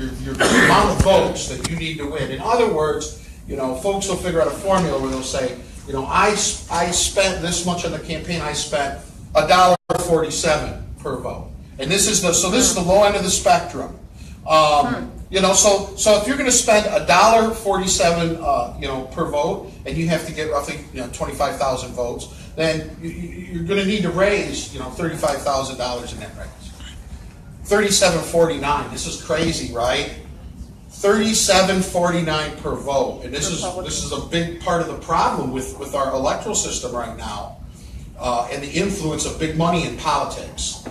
your amount of votes that you need to win. In other words, folks will figure out a formula where they'll say, I spent this much on the campaign. I spent $1.47 per vote, and this is the low end of the spectrum. So if you're going to spend $1.47, per vote, and you have to get roughly 25,000 votes, then you're going to need to raise $35,000 in that raise. $37.49. This is crazy, right? $37.49 per vote, and this is a big part of the problem with our electoral system right now, and the influence of big money in politics.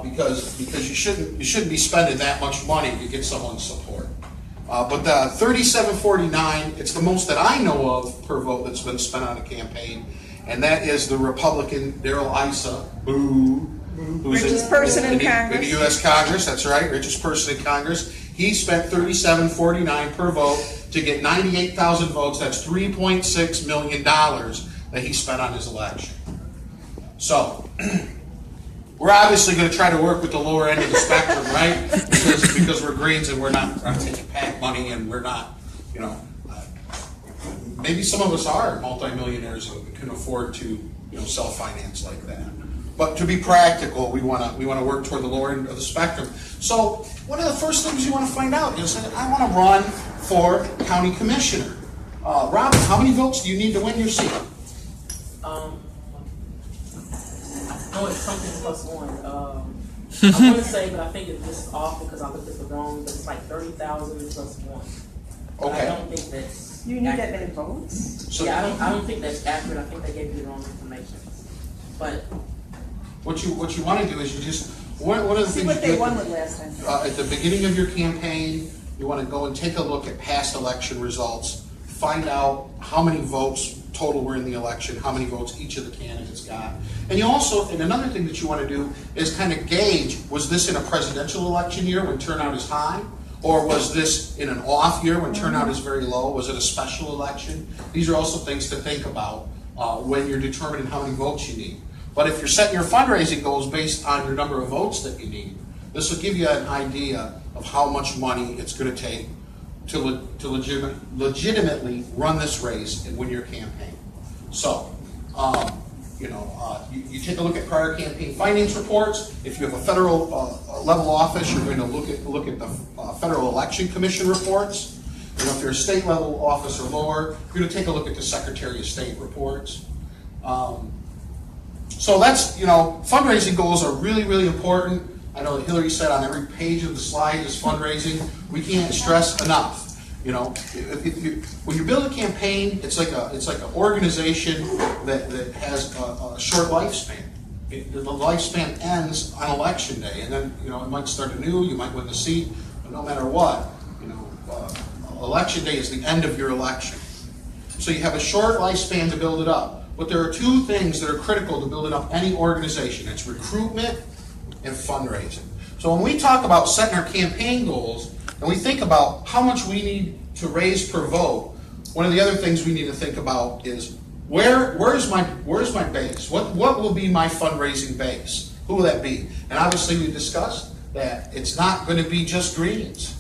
Because you shouldn't be spending that much money to get someone's support. But the $37.49, it's the most that I know of per vote that's been spent on a campaign, and that is the Republican Darrell Issa, who's richest person in Congress. In the U.S. Congress, that's right, richest person in Congress. He spent $37.49 per vote to get 98,000 votes. That's $3.6 million that he spent on his election. So, we're obviously going to try to work with the lower end of the spectrum, right? Because we're Greens and we're not taking PAC money, and we're not, maybe some of us are multimillionaires and can afford to, self-finance like that. But to be practical, we want to work toward the lower end of the spectrum. So one of the first things you want to find out is that I want to run for county commissioner. Rob, how many votes do you need to win your seat? No, it's something plus one. I want to say, but I think it's just off because I looked at the wrong. But it's like 30,000 plus one. Okay. I don't think that's. You need accurate. That many votes? So yeah, I don't think that's accurate. I think they gave you the wrong information. But what you want to do is you just one of the see things what they won with last time. At the beginning of your campaign, you want to go and take a look at past election results, find out how many votes total were in the election, how many votes each of the candidates got. And another thing that you want to do is kind of gauge, was this in a presidential election year when turnout is high? Or was this in an off year when turnout is very low? Was it a special election? These are also things to think about when you're determining how many votes you need. But if you're setting your fundraising goals based on your number of votes that you need, this will give you an idea of how much money it's going to take to legitimately run this race and win your campaign. So, you take a look at prior campaign finance reports. If you have a federal level office, you're going to look at the Federal Election Commission reports. If you're a state level office or lower, you're going to take a look at the Secretary of State reports. So that's, fundraising goals are really, really important. I know that Hillary said on every page of the slide is fundraising. We can't stress enough. When you build a campaign, it's like an organization that has a short lifespan. The lifespan ends on election day, and then it might start anew. You might win the seat, but no matter what, election day is the end of your election. So you have a short lifespan to build it up. But there are two things that are critical to building up any organization. It's recruitment and fundraising. So when we talk about setting our campaign goals, and we think about how much we need to raise per vote, one of the other things we need to think about is where's my base? What will be my fundraising base? Who will that be? And obviously we discussed that it's not going to be just Greens,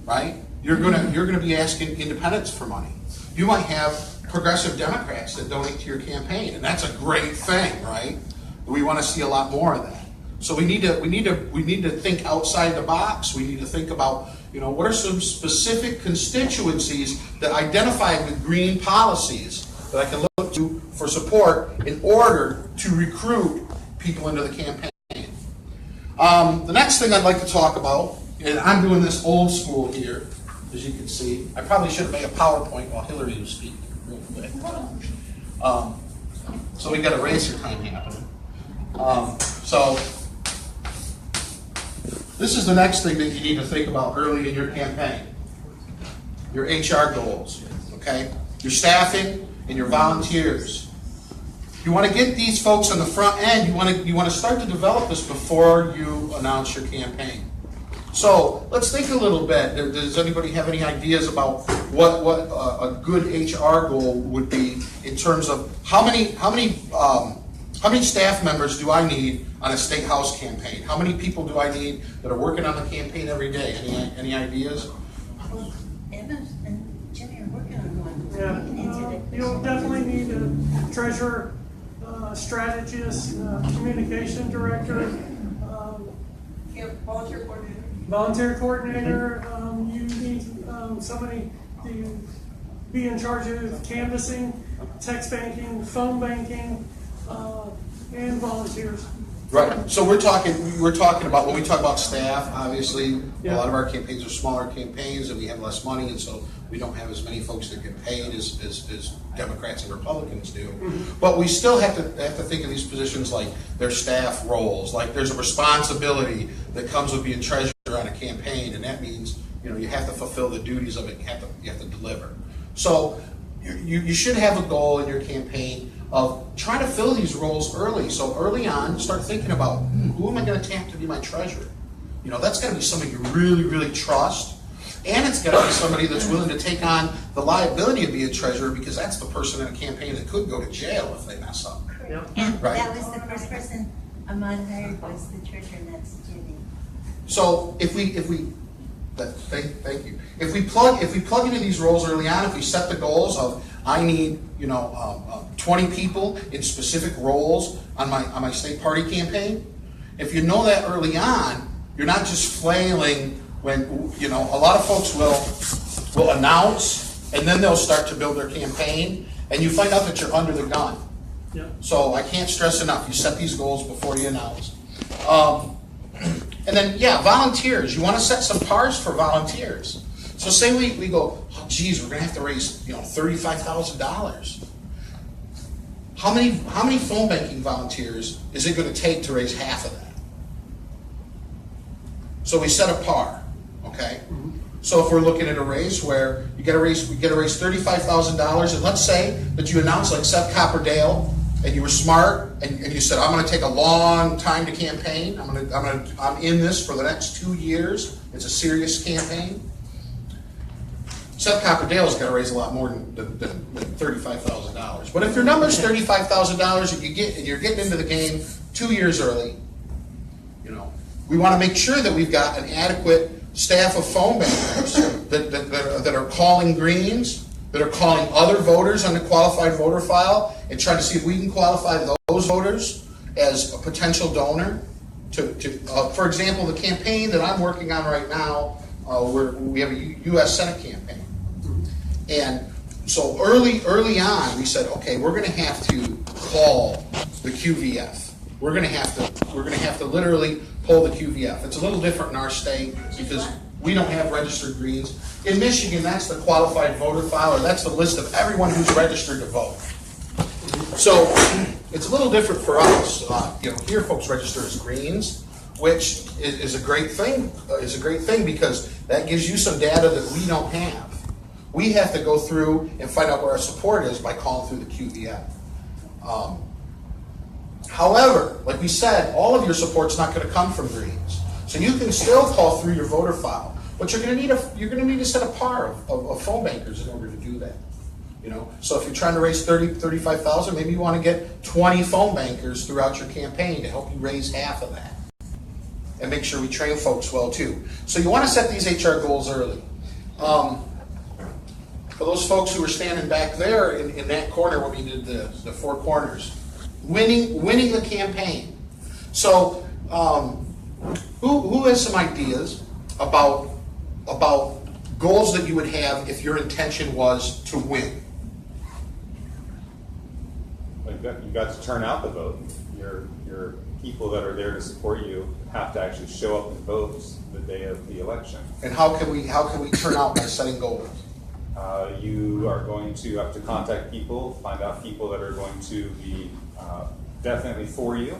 right? You're going to be asking independents for money. You might have progressive Democrats that donate to your campaign, and that's a great thing, right? We want to see a lot more of that. So we need to think outside the box. We need to think about, what are some specific constituencies that identify with green policies that I can look to for support in order to recruit people into the campaign. The next thing I'd like to talk about, and I'm doing this old school here, as you can see. I probably should have made a PowerPoint while Hillary was speaking real quick. So we got a racer time happening. So this is the next thing that you need to think about early in your campaign. Your HR goals, okay? Your staffing and your volunteers. You want to get these folks on the front end. You want to start to develop this before you announce your campaign. So let's think a little bit. Does anybody have any ideas about what a good HR goal would be in terms of how many How many staff members do I need on a state house campaign? How many people do I need that are working on the campaign every day? Any ideas? Well, Evans and Jimmy are working on one. Yeah, you'll definitely need a treasurer, strategist, communication director, Volunteer coordinator. volunteer coordinator. You need somebody to be in charge of canvassing, text banking, phone banking, and volunteers. Right. So we're talking about, when we talk about staff, obviously, a lot of our campaigns are smaller campaigns and we have less money, and so we don't have as many folks that get paid as Democrats and Republicans do. But we still have to think of these positions like their staff roles, like there's a responsibility that comes with being treasurer on a campaign, and that means, you know, you have to fulfill the duties of it, you have to deliver. So you should have a goal in your campaign of trying to fill these roles early. So early on, start thinking about, who am I going to tap to be my treasurer? You know, that's got to be somebody you really, really trust. And it's got to be somebody that's willing to take on the liability of being a treasurer, because that's the person in a campaign that could go to jail if they mess up. And Right. that was the first person Ahmad hired was the treasurer, and that's Jimmy. So thank you. If we plug into these roles early on, if we set the goals of, I need 20 people in specific roles on my state party campaign. If you know that early on, you're not just flailing when a lot of folks will announce and then they'll start to build their campaign, and you find out that you're under the gun. Yeah. So I can't stress enough. You set these goals before you announce. And then, volunteers. You want to set some pars for volunteers. So say we go, oh, geez, we're going to have to raise, $35,000. How many phone banking volunteers is it going to take to raise half of that? So we set a par, okay? So if we're looking at a race where we get to raise $35,000, and let's say that you announce like Seth Copperdale, and you were smart, and you said, I'm going to take a long time to campaign. I'm in this for the next 2 years. It's a serious campaign. Seth Copperdale's got to raise a lot more than $35,000. But if your number's $35,000 and you're getting into the game 2 years early, we want to make sure that we've got an adequate staff of phone bankers that are calling greens, that are calling other voters on the qualified voter file, and trying to see if we can qualify those voters as a potential donor. For example, the campaign that I'm working on right now, we have a U.S. Senate campaign. And so early on, we said, okay, we're going to have to call the QVF. We're going to have to literally pull the QVF. It's a little different in our state because we don't have registered greens. In Michigan, that's the qualified voter file, or that's the list of everyone who's registered to vote. So it's a little different for us. Here, folks register as greens, which is a great thing. Is a great thing because that gives you some data that we don't have. We have to go through and find out where our support is by calling through the QVF. However, like we said, all of your support's not going to come from greens. So you can still call through your voter file, but you're going to need to set a par of phone bankers in order to do that. So if you're trying to raise $35,000, maybe you want to get 20 phone bankers throughout your campaign to help you raise half of that, and make sure we train folks well too. So you want to set these HR goals early. For those folks who were standing back there in that corner when we did the four corners, winning the campaign. So who has some ideas about goals that you would have if your intention was to win? You've got to turn out the vote. Your people that are there to support you have to actually show up and vote the day of the election. And how can we turn out by setting goals? You are going to have to contact people, find out people that are going to be definitely for you.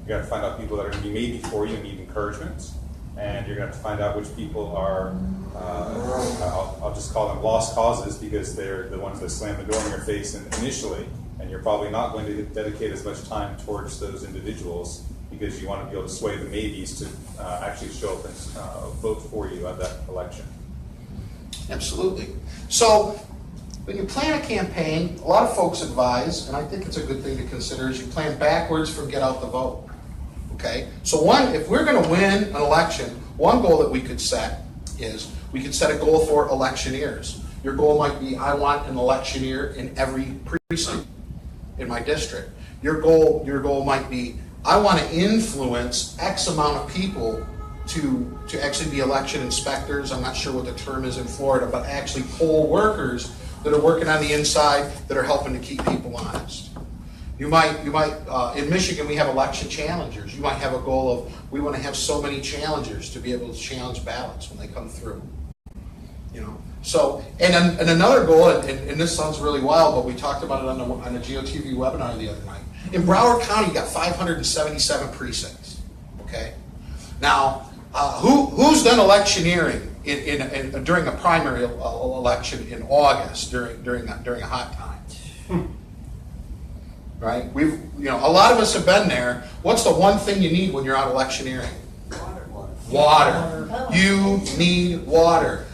You have to find out people that are going to be maybe for you and need encouragement. And you're going to have to find out which people are, I'll just call them lost causes, because they're the ones that slam the door in your face initially. And you're probably not going to dedicate as much time towards those individuals because you want to be able to sway the maybes to actually show up and vote for you at that election. Absolutely. So when you plan a campaign, a lot of folks advise, and I think it's a good thing to consider, is you plan backwards from get out the vote. Okay? So if we're going to win an election, one goal that we could set is we could set a goal for electioneers. Your goal might be, I want an electioneer in every precinct in my district. Your goal might be, I want to influence X amount of people to actually be election inspectors. I'm not sure what the term is in Florida, but actually poll workers that are working on the inside that are helping to keep people honest. You might in Michigan we have election challengers. You might have a goal of, we want to have so many challengers to be able to challenge ballots when they come through. You know, so and another goal, and this sounds really wild, but we talked about it on the GOTV webinar the other night. In Broward County, you got 577 precincts. Okay, now who's done electioneering during a primary election in August during a hot time? Right? A lot of us have been there. What's the one thing you need when you're out electioneering? Water. You need water.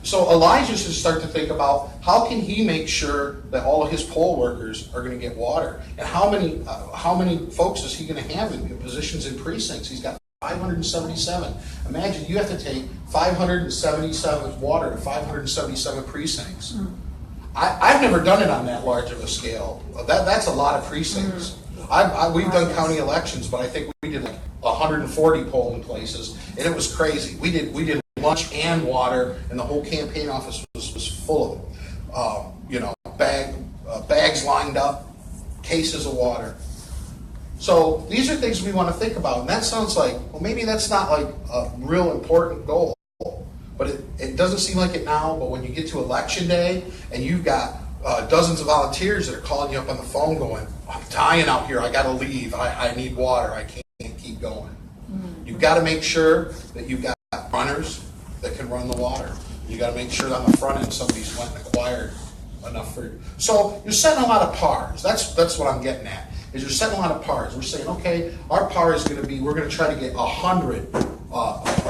So Elijah should start to think about how can he make sure that all of his poll workers are going to get water, and how many folks is he going to have in positions in precincts? He's got 577. Imagine you have to take 577 water to 577 precincts. I've never done it on that large of a scale. That's a lot of precincts. We've done county elections, but I think we did like 140 polling places, and it was crazy. We did lunch and water, and the whole campaign office was full of bags lined up, cases of water. So these are things we want to think about, and that sounds like, well, maybe that's not like a real important goal, but it doesn't seem like it now. But when you get to election day and you've got dozens of volunteers that are calling you up on the phone going, I'm dying out here, I got to leave, I need water, I can't keep going. You've got to make sure that you've got runners that can run the water. You got to make sure that on the front end somebody's went and acquired enough for you. So you're setting a lot of pars. That's what I'm getting at. Is you're setting a lot of pars. We're saying, okay, our par is going to be, we're going to try to get 100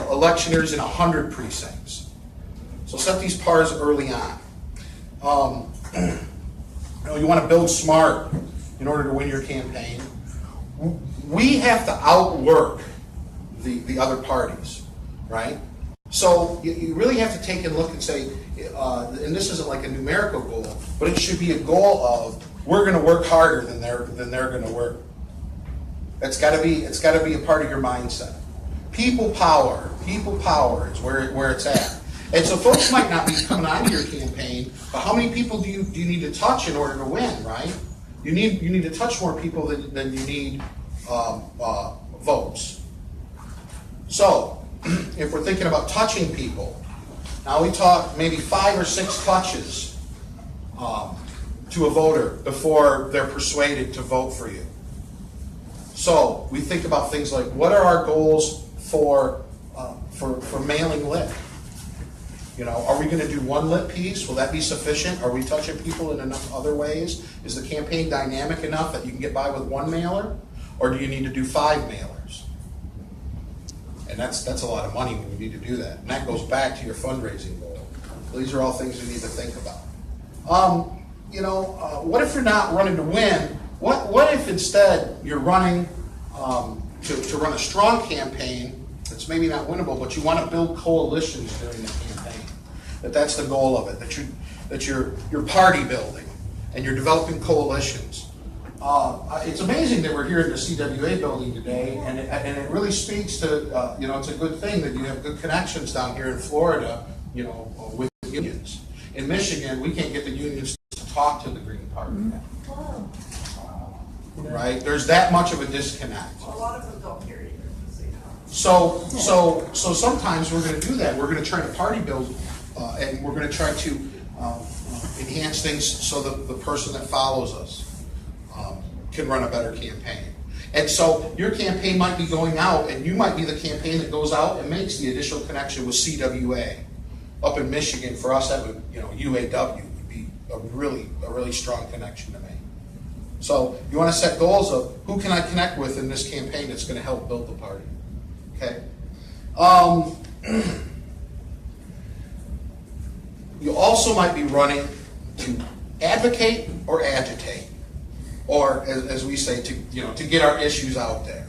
electioneers in 100 precincts. So set these pars early on. You want to build smart in order to win your campaign. We have to outwork the other parties, right? So you really have to take a look and say, and this isn't like a numerical goal, but it should be a goal of, we're going to work harder than they're going to work. It's got to be a part of your mindset. People power is where it's at. And so folks might not be coming onto your campaign, but how many people do you need to touch in order to win, right? You need to touch more people than you need votes. So if we're thinking about touching people, now we talk maybe 5 or 6 touches to a voter before they're persuaded to vote for you. So we think about things like, what are our goals for mailing lit? Are we going to do one lit piece? Will that be sufficient? Are we touching people in enough other ways? Is the campaign dynamic enough that you can get by with one mailer? Or do you need to do 5 mailers? And that's a lot of money when you need to do that. And that goes back to your fundraising goal. These are all things you need to think about. What if you're not running to win? What if instead you're running to run a strong campaign that's maybe not winnable, but you want to build coalitions during the campaign? That's the goal of it. That you're party building and you're developing coalitions. It's amazing that we're here in the CWA building today, and it really speaks to it's a good thing that you have good connections down here in Florida, with unions. In Michigan, we can't get the unions to talk to the Green Party. Right? There's that much of a disconnect. A lot of them don't hear either. So sometimes we're going to do that. We're going to try to party build, and we're going to try to enhance things so that the person that follows us can run a better campaign. And so your campaign might be going out, and you might be the campaign that goes out and makes the initial connection with CWA. Up in Michigan, for us, that would, UAW would be a really strong connection to make. So you want to set goals of who can I connect with in this campaign that's going to help build the party. Okay. You also might be running to advocate or agitate, or as we say, to get our issues out there.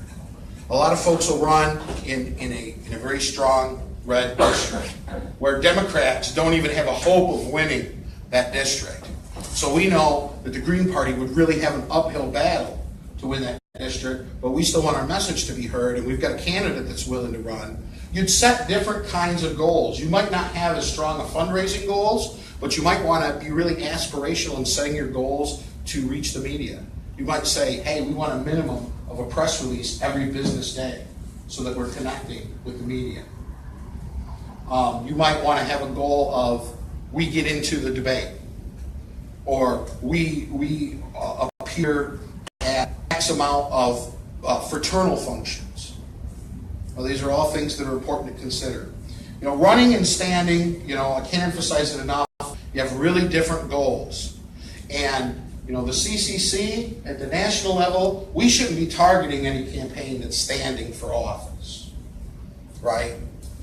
A lot of folks will run in a very strong red district where Democrats don't even have a hope of winning that district. So we know that the Green Party would really have an uphill battle to win that district, but we still want our message to be heard, and we've got a candidate that's willing to run. You'd set different kinds of goals. You might not have as strong a fundraising goals, but you might want to be really aspirational in setting your goals to reach the media. You might say, hey, we want a minimum of a press release every business day so that we're connecting with the media. You might want to have a goal of we get into the debate, or we appear at X amount of fraternal functions. Well, these are all things that are important to consider. You know, running and standing, I can't emphasize it enough, you have really different goals. And the CCC at the national level, we shouldn't be targeting any campaign that's standing for office, right?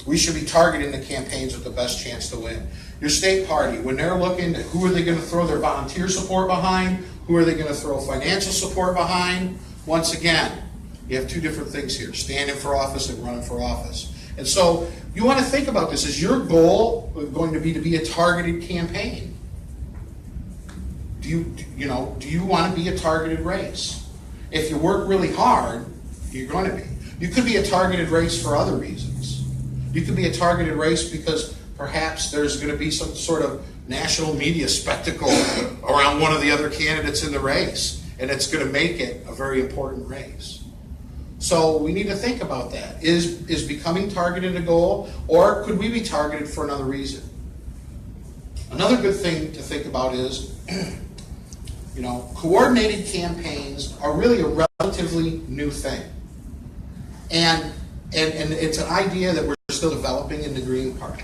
We should be targeting the campaigns with the best chance to win. Your state party, when they're looking at who are they going to throw their volunteer support behind, who are they going to throw financial support behind, once again, you have two different things here, standing for office and running for office. And so you want to think about this. Is your goal going to be a targeted campaign? Do you want to be a targeted race? If you work really hard, you're going to be. You could be a targeted race for other reasons. You could be a targeted race because perhaps there's going to be some sort of national media spectacle around one of the other candidates in the race, and it's going to make it a very important race. So we need to think about that. Is becoming targeted a goal, or could we be targeted for another reason? Another good thing to think about is, coordinated campaigns are really a relatively new thing. And it's an idea that we're still developing in the Green Party.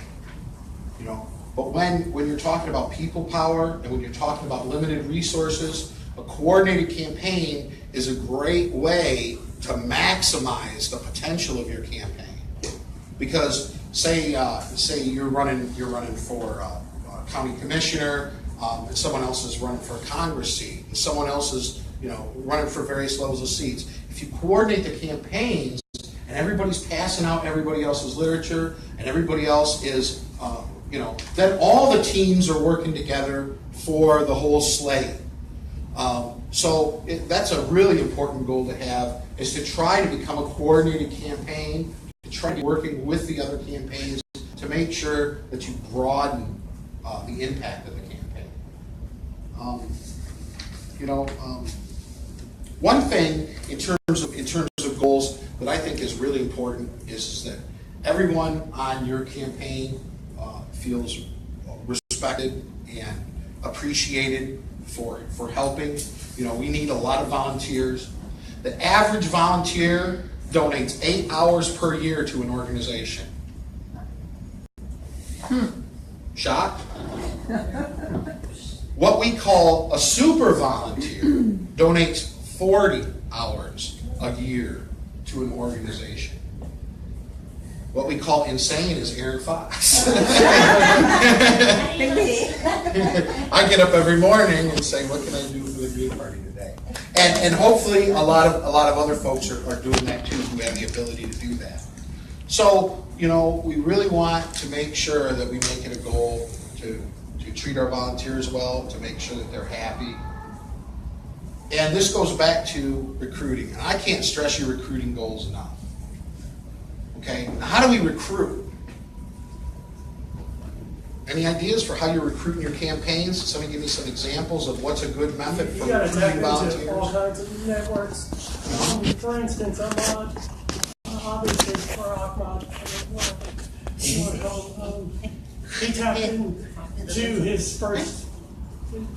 But when you're talking about people power and when you're talking about limited resources, a coordinated campaign is a great way to maximize the potential of your campaign. Because say you're running for county commissioner, and someone else is running for a Congress seat, and someone else is running for various levels of seats. If you coordinate the campaigns and everybody's passing out everybody else's literature and everybody else is then all the teams are working together for the whole slate. So that's a really important goal to have, is to try to become a coordinated campaign, to try to be working with the other campaigns to make sure that you broaden the impact of the campaign. One thing in terms of goals that I think is really important is that everyone on your campaign feels respected and appreciated for helping. We need a lot of volunteers. The average volunteer donates 8 hours per year to an organization. Shocked? What we call a super volunteer donates 40 hours a year to an organization. What we call insane is Erin Fox. I get up every morning and say, what can I do for the Green Party today? And hopefully a lot of other folks are doing that too, who have the ability to do that. So, we really want to make sure that we make it a goal to treat our volunteers well, to make sure that they're happy. And this goes back to recruiting. And I can't stress your recruiting goals enough. Okay, now how do we recruit? Any ideas for how you're recruiting your campaigns? Somebody give me some examples of what's a good method for You got to tap recruiting into all volunteers? kinds of networks. For instance, I'm on, obviously, for Ahmad, he tapped into his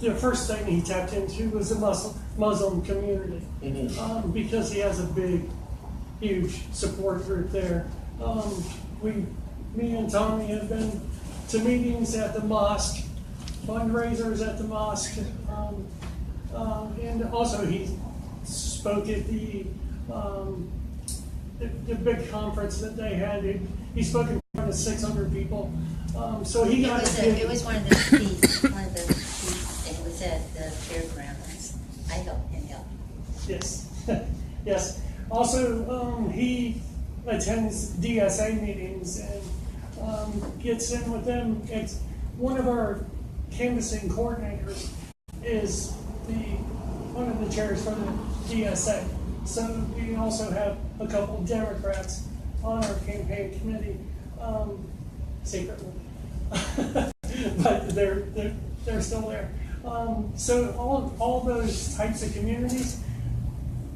the first thing he tapped into was the Muslim community, because he has a huge support group there. Me and Tommy have been to meetings at the mosque, fundraisers at the mosque, and also he spoke at the big conference that they had. He spoke in front of 600 people. So he got It was one of those feasts, Also, he attends DSA meetings and gets in with them. It's one of our canvassing coordinators is one of the chairs for the DSA. So we also have a couple of Democrats on our campaign committee, secretly, but they're still there. So all those types of communities,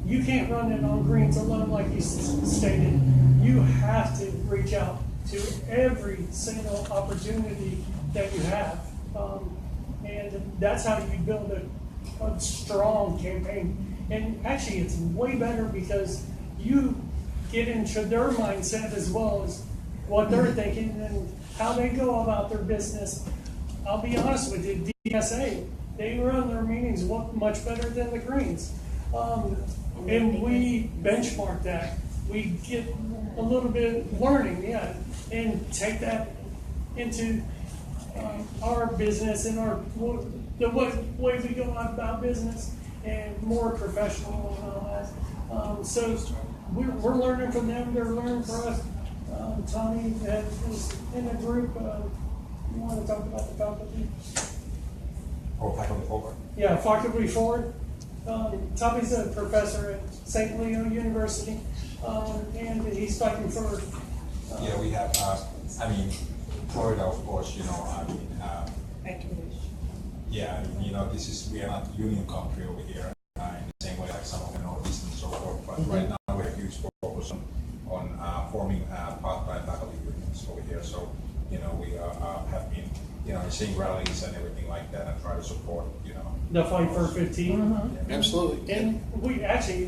you can't run it on Greens alone, like you stated. You have to reach out to every single opportunity that you have, and that's how you build a strong campaign. And actually, it's way better because you get into their mindset as well as what they're thinking and how they go about their business. I'll be honest with you, DSA, they run their meetings much better than the Greens. And we benchmark that. We get a little bit learning, and take that into our business and the way we go about business and more professional and all that. So we're learning from them, they're learning from us. Tommy is in a group. You want to talk about the faculty? Faculty forward. Yeah, faculty forward. Tommy's a professor at St. Leo University, and he's fighting for. Yeah, we have, Florida, of course, yeah, we are not union country over here, in the same way like some of the Northeast and so forth, but right now we have huge focus on forming part-time faculty unions over here, so, we have been, seeing rallies and everything like that and try to support, The fight for 15. Absolutely. And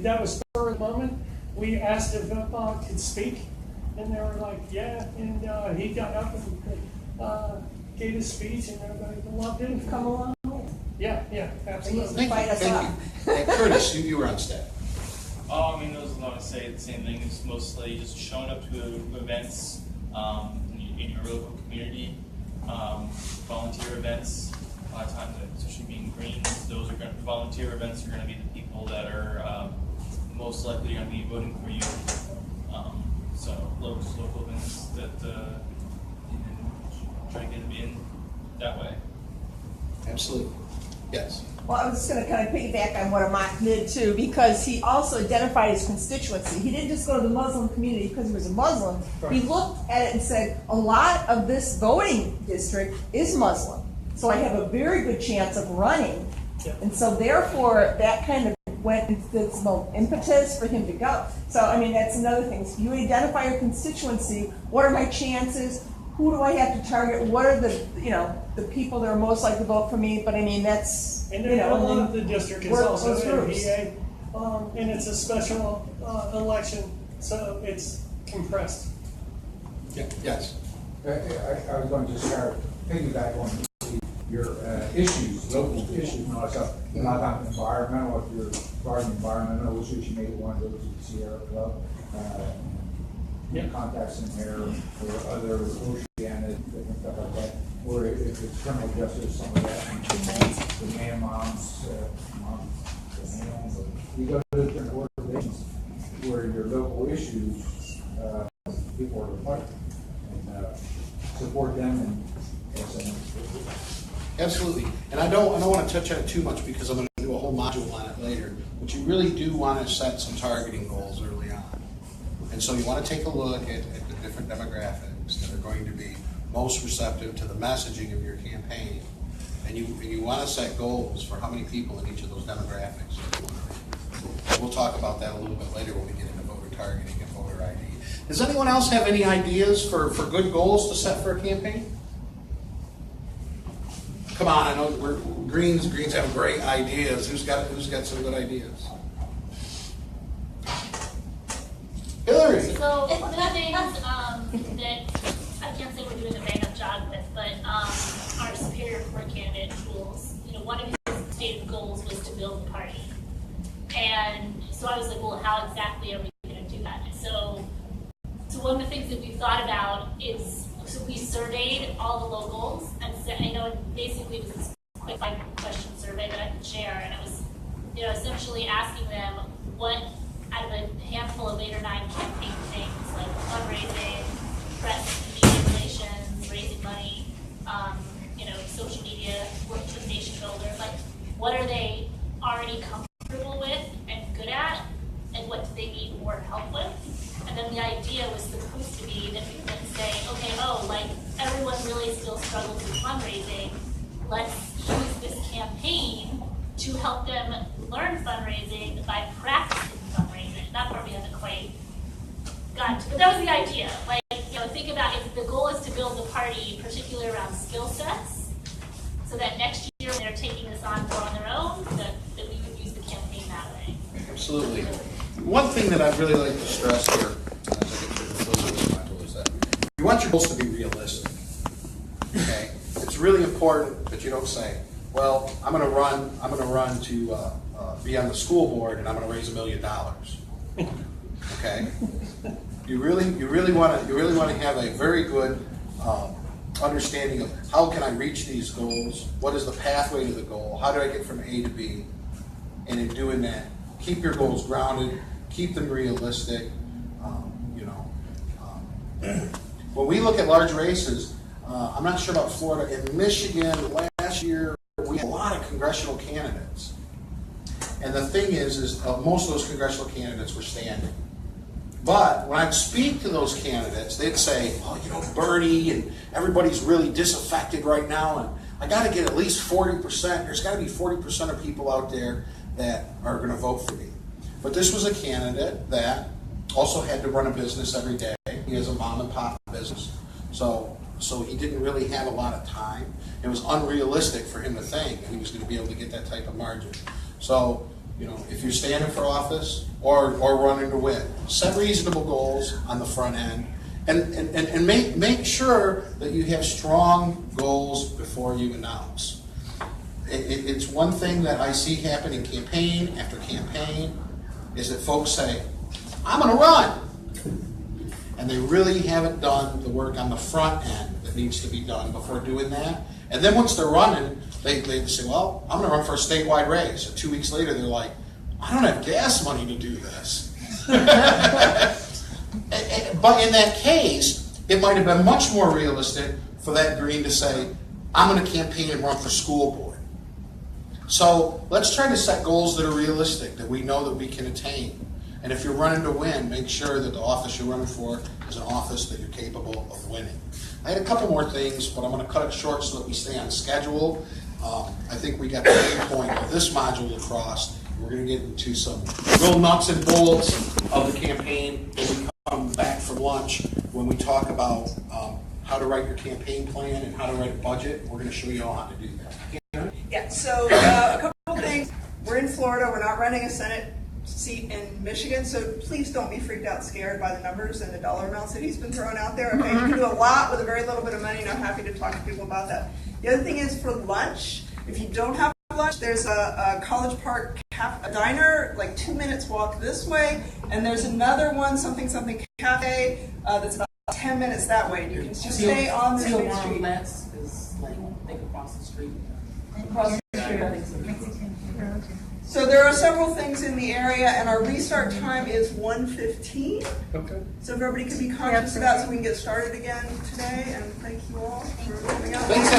that was spur of the moment. We asked if could speak, and they were like, yeah, and he got up and gave his speech, and everybody loved it. Come along. Yeah, absolutely. Thank Fight you, us thank you. Hey, Curtis, you were on staff. There was a lot to say. The same thing. It's mostly just showing up to events in your local community, volunteer events. A lot of times, especially being Greens, those are going to volunteer events. Are going to be the people that are most likely going to be voting for you. So local events that you can try to get them in that way. Absolutely. Yes. Well, I was just going to kind of piggyback on what Amat did too, because he also identified his constituency. He didn't just go to the Muslim community because he was a Muslim. Right. He looked at it and said, a lot of this voting district is Muslim, so I have a very good chance of running. Yeah. And so therefore, that kind of went into this impetus for him to go. So, that's another thing. So you identify your constituency. What are my chances? Who do I have to target? What are the people that are most likely to vote for me? But that's, And then a lot of the district is work also those groups. MPA, and it's a special election, so it's compressed. Yeah. Yes. I was going to start piggyback on your issues, local issues and all that stuff. Not on environmental, if you're regarding environmental issues, you may want to go to the Sierra Club. Yeah. Contacts in there or other Oceana, different stuff like that. Or if it's criminal justice, some of that, the man moms, you go to different organizations where your local issues, people are fighting and support them and. Absolutely. And I don't want to touch on it too much because I'm going to do a whole module on it later. But you really do want to set some targeting goals early on. And so you want to take a look at the different demographics that are going to be most receptive to the messaging of your campaign. And you want to set goals for how many people in each of those demographics. We'll talk about that a little bit later when we get into voter targeting and voter ID. Does anyone else have any ideas for good goals to set for a campaign? Come on, I know we're Greens have great ideas. Who's got some good ideas? Hillary. So one of the things that I can't say we're doing a bang up job with, but our Superior Court candidate tools, one of his stated goals was to build the party. And so I was like, well, how exactly are we going to do that? So one of the things that we thought about is, so we surveyed all the locals and said, basically it was this quick 5-question survey that I could share, and it was, essentially asking them what out of a handful of 8 or 9 campaign things like fundraising, press, media relations, raising money, social media, work with nation builder. Like, what are they already comfortable with and good at, and what do they need more help with? And then the idea was supposed to be that we can say, okay, everyone really still struggles with fundraising. Let's use this campaign to help them learn fundraising by practicing fundraising. That part we haven't quite gotten to, but that was the idea. Think about if the goal is to build the party, particularly around skill sets, so that next year when they're taking this on more on their own, that we could use the campaign that way. Absolutely. One thing that I'd really like to stress here, as I get to the close of this module, is that you want your goals to be realistic. Okay? It's really important that you don't say, well, I'm going to run to be on the school board and I'm going to raise $1 million. Okay? You really want to have a very good understanding of how can I reach these goals? What is the pathway to the goal? How do I get from A to B? And in doing that, keep your goals grounded, keep them realistic. When we look at large races, I'm not sure about Florida. In Michigan, last year, we had a lot of congressional candidates. And the thing is most of those congressional candidates were standing. But when I'd speak to those candidates, they'd say, Bernie, and everybody's really disaffected right now, and I got to get at least 40%. There's got to be 40% of people out there that are going to vote for me. But this was a candidate that also had to run a business every day. He has a mom and pop business. So he didn't really have a lot of time. It was unrealistic for him to think that he was going to be able to get that type of margin. So, if you're standing for office or running to win, set reasonable goals on the front end and make sure that you have strong goals before you announce. It's one thing that I see happen in campaign after campaign is that folks say, I'm going to run. And they really haven't done the work on the front end that needs to be done before doing that. And then once they're running, they say, well, I'm going to run for a statewide race. And 2 weeks later, they're like, I don't have gas money to do this. But in that case, it might have been much more realistic for that green to say, I'm going to campaign and run for school board. So let's try to set goals that are realistic, that we know that we can attain. And if you're running to win, make sure that the office you're running for is an office that you're capable of winning. I had a couple more things, but I'm going to cut it short so that we stay on schedule. I think we got the main point of this module across. We're going to get into some real nuts and bolts of the campaign when we come back from lunch, when we talk about how to write your campaign plan and how to write a budget. We're going to show you all how to do that. Yeah, so a couple things. We're in Florida. We're not running a Senate seat in Michigan, so please don't be freaked out scared by the numbers and the dollar amounts that he's been throwing out there. Okay, you can do a lot with a very little bit of money, and I'm happy to talk to people about that. The other thing is for lunch, if you don't have lunch, there's a College Park a diner, like 2 minutes walk this way, and there's another one, something cafe, that's about 10 minutes that way. You can just stay on the main street. Is across the street. Across the street. So there are several things in the area, and our restart time is 1:15. Okay. So if everybody could be conscious of that so we can get started again today, and thank you all for coming out. Thanks,